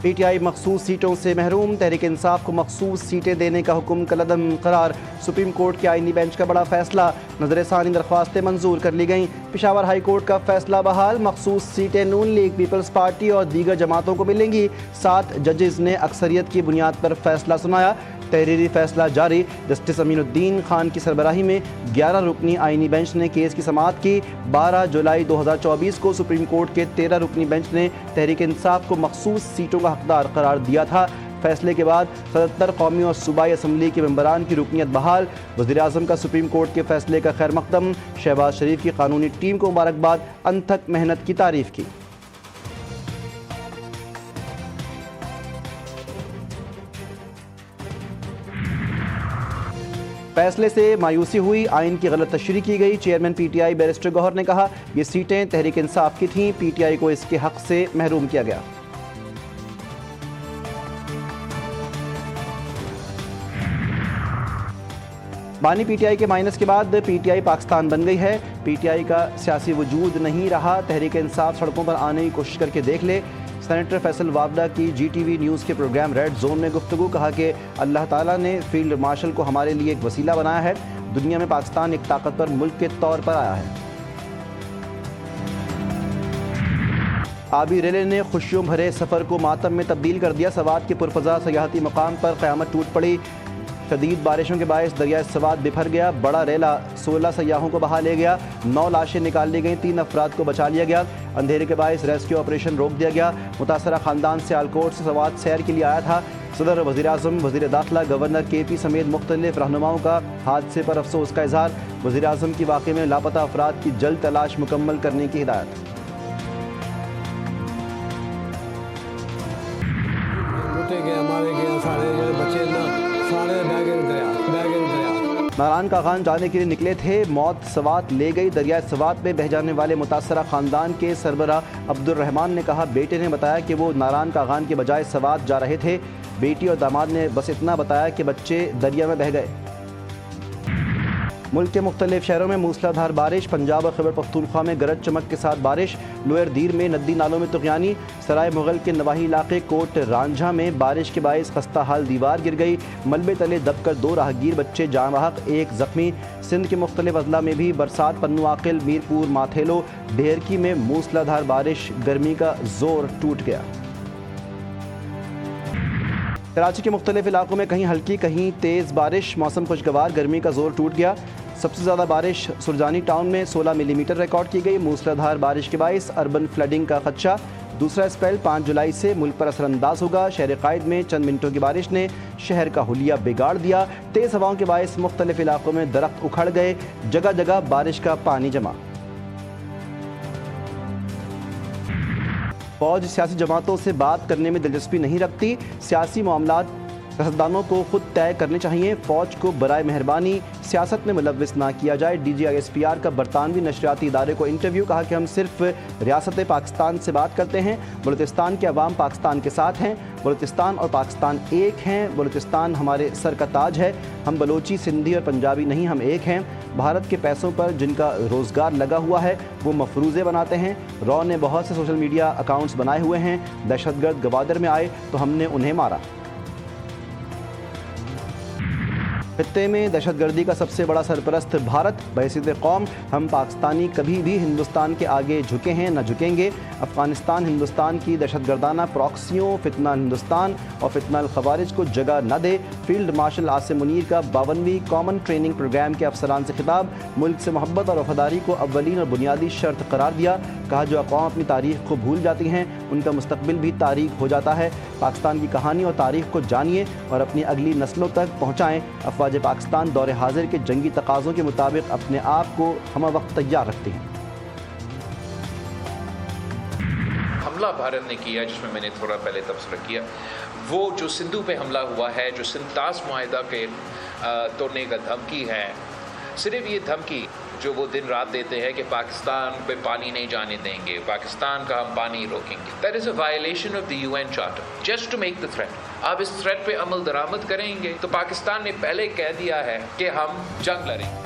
پی T آئی مخصوص سیٹوں سے محروم، تحریک انصاف کو مخصوص سیٹیں دینے کا حکم کالعدم قرار، سپریم کورٹ کے آئینی بینچ کا بڑا فیصلہ، نظر ثانی درخواستیں منظور کر لی گئیں، پشاور ہائی کورٹ کا فیصلہ بحال، مخصوص سیٹیں نون لیگ، پیپلز پارٹی اور دیگر جماعتوں کو ملیں گی، 7 ججز نے اکثریت کی بنیاد پر فیصلہ سنایا، تحریری فیصلہ جاری، جسٹس امین الدین خان کی سربراہی میں 11 رکنی آئینی بینچ نے کیس کی سماعت کی، 12 جولائی 2024 کو سپریم کورٹ کے 13 رکنی بینچ نے تحریک انصاف کو مخصوص سیٹوں کا حقدار قرار دیا تھا۔ فیصلے کے بعد 77 قومی اور صوبائی اسمبلی کے ممبران کی رکنیت بحال، وزیراعظم کا سپریم کورٹ کے فیصلے کا خیر مقدم، شہباز شریف کی قانونی ٹیم کو مبارکباد، انتھک محنت کی تعریف کی۔ فیصلے سے مایوسی ہوئی، آئین کی غلط تشریح کی گئی، chairman P T I barrister Gohar نے کہا یہ سیٹیں تحریک انصاف کی تھیں، پی ٹی آئی کو اس کے حق سے محروم کیا گیا۔ بانی پی ٹی آئی کے مائنس کے بعد پی ٹی آئی پاکستان بن گئی ہے، پی ٹی آئی کا سیاسی وجود نہیں رہا، تحریک انصاف سڑکوں پر آنے کی کوشش کر کے دیکھ لے۔ سینیٹر فیصل وابڈا کی جی ٹی وی نیوز کے پروگرام ریڈ زون میں گفتگو، کہا کہ اللہ تعالیٰ نے فیلڈ مارشل کو ہمارے لیے ایک وسیلہ بنایا ہے، دنیا میں پاکستان ایک طاقتور ملک کے طور پر آیا ہے۔ آبی ریلے نے خوشیوں بھرے سفر کو ماتم میں تبدیل کر دیا، سوات کے پرفضا سیاحتی مقام پر قیامت ٹوٹ پڑی، شدید بارشوں کے باعث دریائے سوات بکھر گیا، بڑا ریلا 16 سیاحوں کو بہا لے گیا، 9 لاشیں نکال لی گئیں، 3 افراد کو بچا لیا گیا، اندھیرے کے باعث ریسکیو آپریشن روک دیا گیا، متاثرہ خاندان سیالکوٹ سے سوات سیر کے لیے آیا تھا، صدر وزیراعظم، وزیر داخلہ، گورنر کے پی سمیت مختلف رہنماؤں کا حادثے پر افسوس کا اظہار، وزیراعظم کی واقعے میں لاپتہ افراد کی جلد تلاش مکمل کرنے کی ہدایت۔ ناران کاغان جانے کے لیے نکلے تھے، موت سوات لے گئی، دریائے سوات میں بہہ جانے والے متاثرہ خاندان کے سربراہ عبد الرحمان نے کہا بیٹے نے بتایا کہ وہ ناران کاغان کے بجائے سوات جا رہے تھے، بیٹی اور داماد نے بس اتنا بتایا کہ بچے دریا میں بہہ گئے۔ ملک کے مختلف شہروں میں موسلا دھار بارش، پنجاب اور خیبر پختونخوا میں گرج چمک کے ساتھ بارش، لوئر دیر میں ندی نالوں میں طغیانی، سرائے مغل کے نواحی علاقے کوٹ رانجھا میں بارش کے باعث خستہ حال دیوار گر گئی، ملبے تلے دب کر 2 راہگیر بچے جاں بحق، 1 زخمی۔ سندھ کے مختلف اضلاع میں بھی برسات، پنو عاقل، میرپور، ماتھیلو، ڈھیرکی میں موسلا دھار بارش، گرمی کا زور ٹوٹ گیا۔ کراچی کے مختلف علاقوں میں کہیں ہلکی کہیں تیز بارش، موسم خوشگوار، گرمی کا زور ٹوٹ گیا۔ سب سے زیادہ بارش سرجانی ٹاؤن میں 16 ملی میٹر ریکارڈ کی گئی، موسلا دھار بارش کے باعث اربن فلڈنگ کا خدشہ، دوسرا اسپیل 5 جولائی سے ملک پر اثر انداز ہوگا، شہر قائد میں چند منٹوں کی بارش نے شہر کا حلیہ بگاڑ دیا، تیز ہواؤں کے باعث مختلف علاقوں میں درخت اکھڑ گئے، جگہ جگہ بارش کا پانی جمع۔ فوج سیاسی جماعتوں سے بات کرنے میں دلچسپی نہیں رکھتی، سیاسی معاملات سیاستدانوں کو خود طے کرنے چاہیے، فوج کو برائے مہربانی سیاست میں ملوث نہ کیا جائے۔ D G I S P R کا برطانوی نشریاتی ادارے کو انٹرویو، کہا کہ ہم صرف ریاست پاکستان سے بات کرتے ہیں، بلوچستان کے عوام پاکستان کے ساتھ ہیں، بلوچستان اور پاکستان ایک ہیں، بلوچستان ہمارے سر کا تاج ہے، ہم بلوچی، سندھی اور پنجابی نہیں، ہم ایک ہیں۔ بھارت کے پیسوں پر جن کا روزگار لگا ہوا ہے وہ مفروضے بناتے ہیں، رو نے بہت سے سوشل میڈیا اکاؤنٹس بنائے ہوئے ہیں، دہشت گرد گوادر میں آئے تو ہم نے انہیں مارا۔ خطے میں دہشت گردی کا سب سے بڑا سرپرست بھارت، بحیثیت قوم ہم پاکستانی کبھی بھی ہندوستان کے آگے جھکے ہیں نہ جھکیں گے، افغانستان ہندوستان کی دہشت گردانہ پراکسیوں، فتنہ ہندوستان اور فتنہ الخوارج کو جگہ نہ دے۔ فیلڈ مارشل عاصم منیر کا 52ویں کامن ٹریننگ پروگرام کے افسران سے خطاب، ملک سے محبت اور وفاداری کو اولین اور بنیادی شرط قرار دیا، کہا جو اقوام اپنی تاریخ کو بھول جاتی ہیں ان کا مستقبل بھی تاریک ہو جاتا ہے، پاکستان کی کہانی اور تاریخ کو جانیے اور اپنی اگلی نسلوں تک پہنچائیں۔ افواج پاکستان دور حاضر کے جنگی تقاضوں کے مطابق اپنے آپ کو ہمہ وقت تیار رکھتے ہیں۔ حملہ بھارت نے کیا جس میں نے تھوڑا پہلے تبصرہ کیا، وہ جو سندھو پہ حملہ ہوا ہے، جو سنتاس معاہدہ کے توڑنے کا دھمکی ہے، صرف یہ دھمکی جو وہ دن رات دیتے ہیں کہ پاکستان پہ پانی نہیں جانے دیں گے، پاکستان کا ہم پانی روکیں گے، that is a violation of the UN charter just to make the threat. آپ اس تھریٹ پہ عمل درآمد کریں گے تو پاکستان نے پہلے کہہ دیا ہے کہ ہم جنگ لڑیں گے۔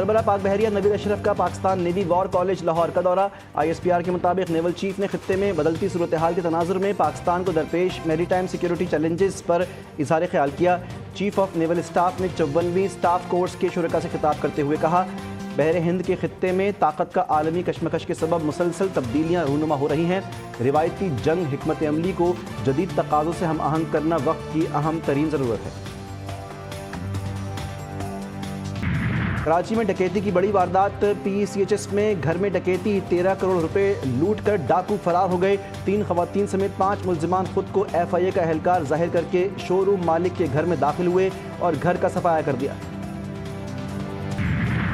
سربراہ پاک بحریہ نوید اشرف کا Pakistan navy war college Lahore کا دورہ۔ ISPR کے مطابق نیول چیف نے خطے میں بدلتی صورتحال کے تناظر میں پاکستان کو درپیش میری ٹائم سیکیورٹی چیلنجز پر اظہار خیال کیا۔ چیف آف نیول اسٹاف نے 54ویں اسٹاف کورس کے شرکاء سے خطاب کرتے ہوئے کہا، بحر ہند کے خطے میں طاقت کا عالمی کشمکش کے سبب مسلسل تبدیلیاں رونما ہو رہی ہیں۔ روایتی جنگ حکمت عملی کو جدید تقاضوں سے ہم آہنگ کرنا وقت کی اہم ترین ضرورت ہے۔ کراچی میں ڈکیتی کی بڑی واردات، PCHS میں گھر میں ڈکیتی، 13 کروڑ روپے لوٹ کر ڈاکو فرار ہو گئے۔ 3 خواتین سمیت 5 ملزمان خود کو FIA کا اہلکار ظاہر کر کے شو روم مالک کے گھر میں داخل ہوئے اور گھر کا صفایا کر دیا۔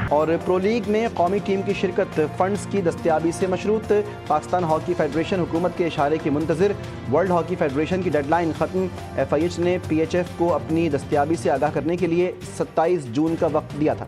اور پرو لیگ میں قومی ٹیم کی شرکت فنڈز کی دستیابی سے مشروط، پاکستان ہاکی فیڈریشن حکومت کے اشارے کی منتظر۔ ورلڈ ہاکی فیڈریشن کی ڈیڈ لائن ختم، FIH نے PHF کو اپنی دستیابی سے آگاہ کرنے کے لیے 27 جون کا وقت دیا تھا۔